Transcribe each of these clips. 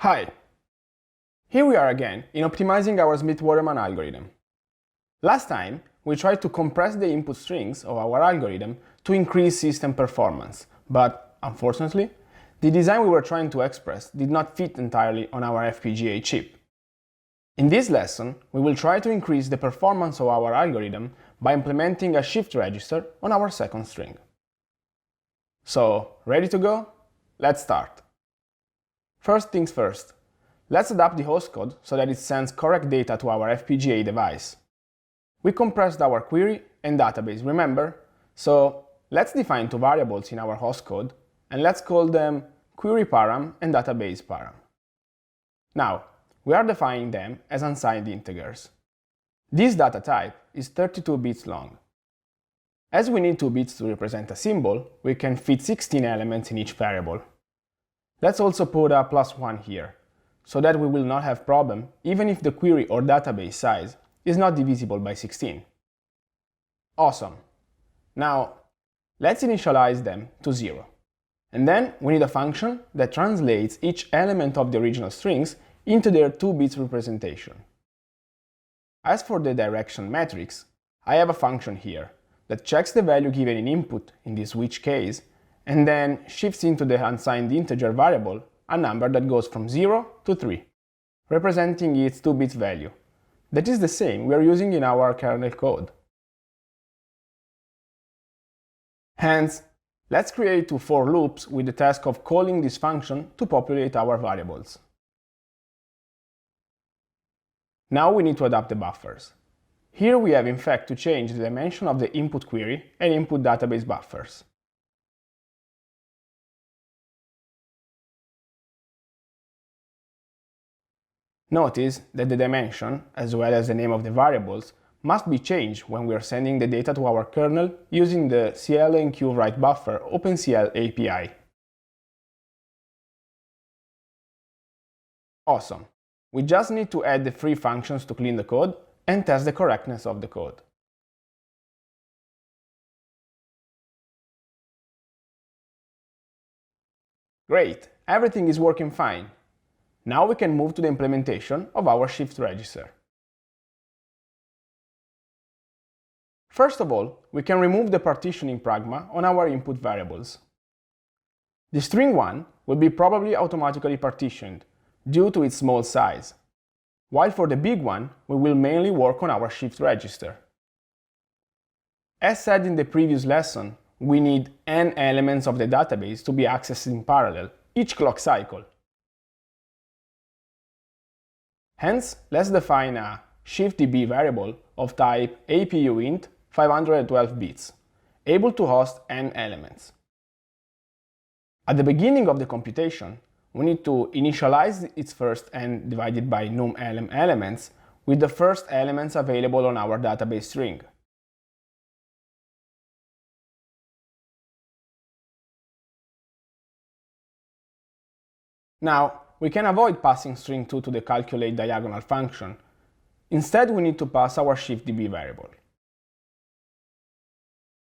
Hi! Here we are again in optimizing our Smith-Waterman algorithm. Last time, we tried to compress the input strings of our algorithm to increase system performance, but unfortunately, the design we were trying to express did not fit entirely on our FPGA chip. In this lesson, we will try to increase the performance of our algorithm by implementing a shift register on our second string. So, ready to go? Let's start. First things first, let's adapt the host code so that it sends correct data to our FPGA device. We compressed our query and database, remember? So let's define two variables in our host code and let's call them query param and database param. Now, we are defining them as unsigned integers. This data type is 32 bits long. As we need 2 bits to represent a symbol, we can fit 16 elements in each variable. Let's also put a +1 here, so that we will not have problem even if the query or database size is not divisible by 16. Awesome! Now, let's initialize them to 0. And then we need a function that translates each element of the original strings into their 2 bits representation. As for the direction matrix, I have a function here that checks the value given in input in this switch case and then shifts into the unsigned integer variable a number that goes from 0 to 3, representing its 2 bits value. That is the same we are using in our kernel code. Hence, let's create 2 for loops with the task of calling this function to populate our variables. Now we need to adapt the buffers. Here we have in fact to change the dimension of the input query and input database buffers. Notice that the dimension, as well as the name of the variables, must be changed when we are sending the data to our kernel using the cl-enqueue write buffer OpenCL API. Awesome! We just need to add the free functions to clean the code and test the correctness of the code. Great! Everything is working fine. Now we can move to the implementation of our shift register. First of all, we can remove the partitioning pragma on our input variables. The string 1 will be probably automatically partitioned due to its small size, while for the big one we will mainly work on our shift register. As said in the previous lesson, we need n elements of the database to be accessed in parallel, each clock cycle. Hence, let's define a shiftDB variable of type APUInt 512 bits, able to host n elements. At the beginning of the computation, we need to initialize its first n divided by num_elem elements with the first elements available on our database string. Now, we can avoid passing string 2 to the calculate diagonal function. Instead, we need to pass our shiftDB variable.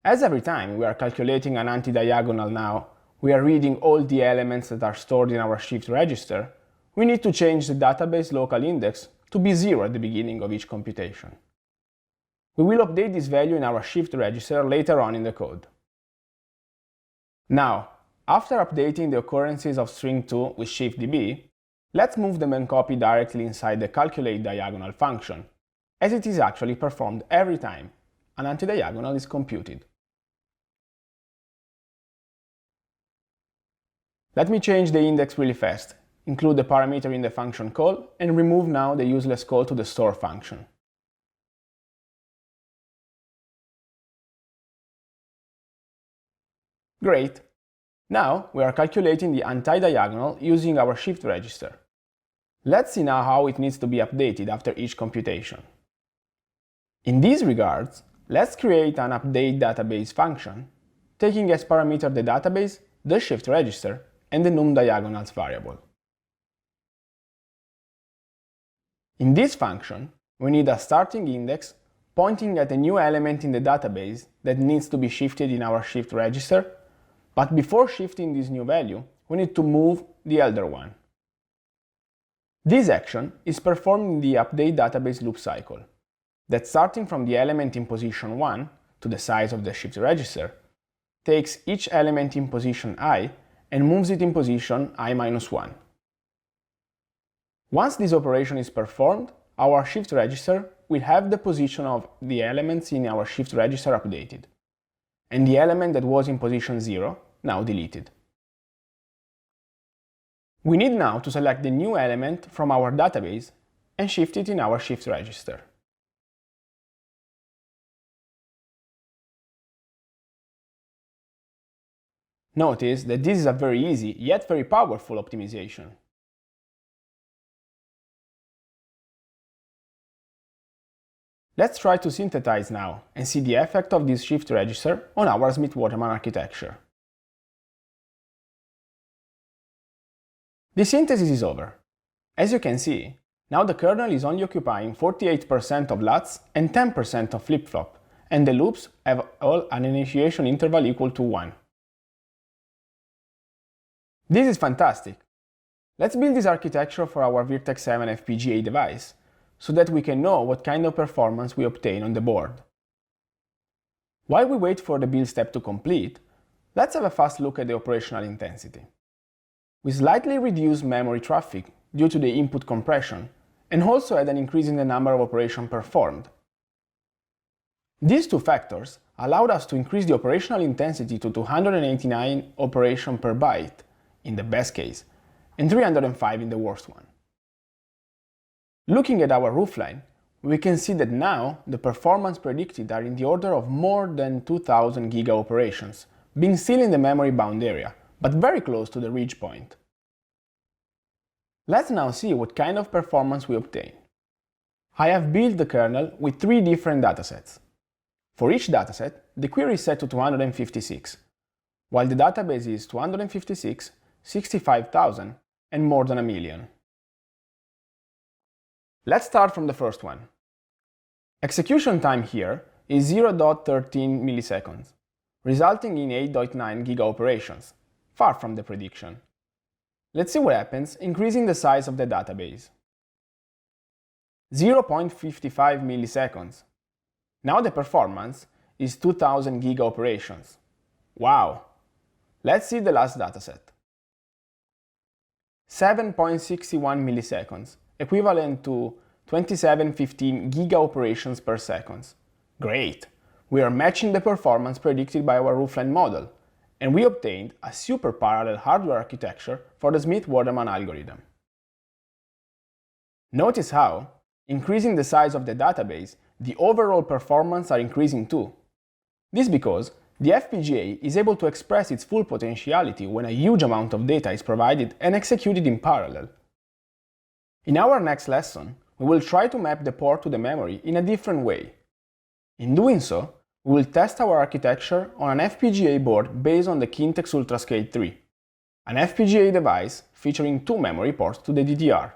As every time we are calculating an anti-diagonal now, we are reading all the elements that are stored in our shift register, we need to change the database local index to be 0 at the beginning of each computation. We will update this value in our shift register later on in the code. Now, after updating the occurrences of string 2 with shiftDB, let's move them and copy directly inside the calculate diagonal function, as it is actually performed every time an anti-diagonal is computed. Let me change the index really fast, include the parameter in the function call, and remove now the useless call to the store function. Great! Now we are calculating the anti-diagonal using our shift register. Let's see now how it needs to be updated after each computation. In these regards, let's create an update database function, taking as parameter the database, the shift register, and the num_diagonals variable. In this function, we need a starting index pointing at a new element in the database that needs to be shifted in our shift register. But before shifting this new value, we need to move the elder one. This action is performed in the update database loop cycle, that starting from the element in position 1 to the size of the shift register, takes each element in position I and moves it in position I-1. Once this operation is performed, our shift register will have the position of the elements in our shift register updated, and the element that was in position 0 now deleted. We need now to select the new element from our database and shift it in our shift register. Notice that this is a very easy yet very powerful optimization. Let's try to synthesize now and see the effect of this shift register on our Smith-Waterman architecture. The synthesis is over. As you can see, now the kernel is only occupying 48% of LUTs and 10% of flip-flop, and the loops have all an initiation interval equal to 1. This is fantastic! Let's build this architecture for our Virtex 7 FPGA device, so that we can know what kind of performance we obtain on the board. While we wait for the build step to complete, let's have a fast look at the operational intensity. We slightly reduced memory traffic due to the input compression, and also had an increase in the number of operations performed. These two factors allowed us to increase the operational intensity to 289 operations per byte, in the best case, and 305 in the worst one. Looking at our roofline, we can see that now the performance predicted are in the order of more than 2000 giga operations, being still in the memory bound area, but very close to the reach point. Let's now see what kind of performance we obtain. I have built the kernel with 3 different datasets. For each dataset, the query is set to 256, while the database is 256, 65,000, and more than a million. Let's start from the first one. Execution time here is 0.13 milliseconds, resulting in 8.9 giga operations, far from the prediction. Let's see what happens increasing the size of the database. 0.55 milliseconds. Now the performance is 2000 giga operations. Wow! Let's see the last dataset. 7.61 milliseconds, equivalent to 2715 giga operations per second. Great! We are matching the performance predicted by our roofline model, and we obtained a super parallel hardware architecture for the Smith-Waterman algorithm. Notice how, increasing the size of the database, the overall performance are increasing too. This because the FPGA is able to express its full potentiality when a huge amount of data is provided and executed in parallel. In our next lesson, we will try to map the port to the memory in a different way. In doing so, we will test our architecture on an FPGA board based on the Kintex UltraScale 3, an FPGA device featuring 2 memory ports to the DDR.